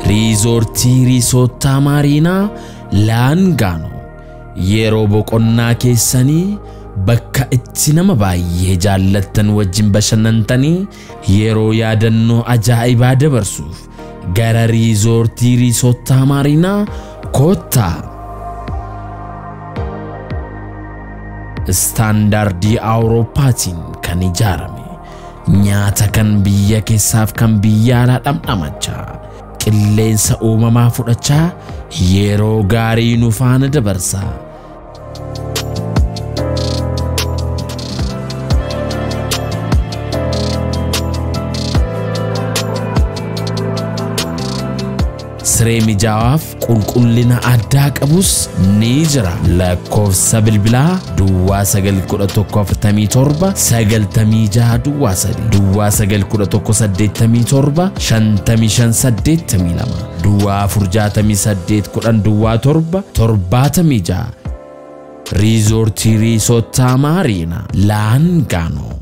riizoortii riisootaa maariinaa laangaano yeroo boqonnaa keessanii bakka itti nama baay'ee jaallattan wajjin bashannantanii yeroo yaadannoo ajaa'ibaa dabarsuuf gara riizoortii riisootaa maariinaa koottaa. Standardii Awurooppaatiin kan ijaarame nyaata kan biyya keessaaf kan biyya alaa dhamdhamachaa qilleensa uumamaa fudhachaa yeroo gaarii nu faana dabarsaa. Siree mijawaaf qulqullina addaa qabus ni jira. Lakkoofsa bilbilaa Duwwaa 91147 96 Duwwaa 3 Duwwaa 91187 5582 Duwwaa 468 Duwwaa 7 76 Riizoortii Riisootaa Maariinaa Laangaanoo.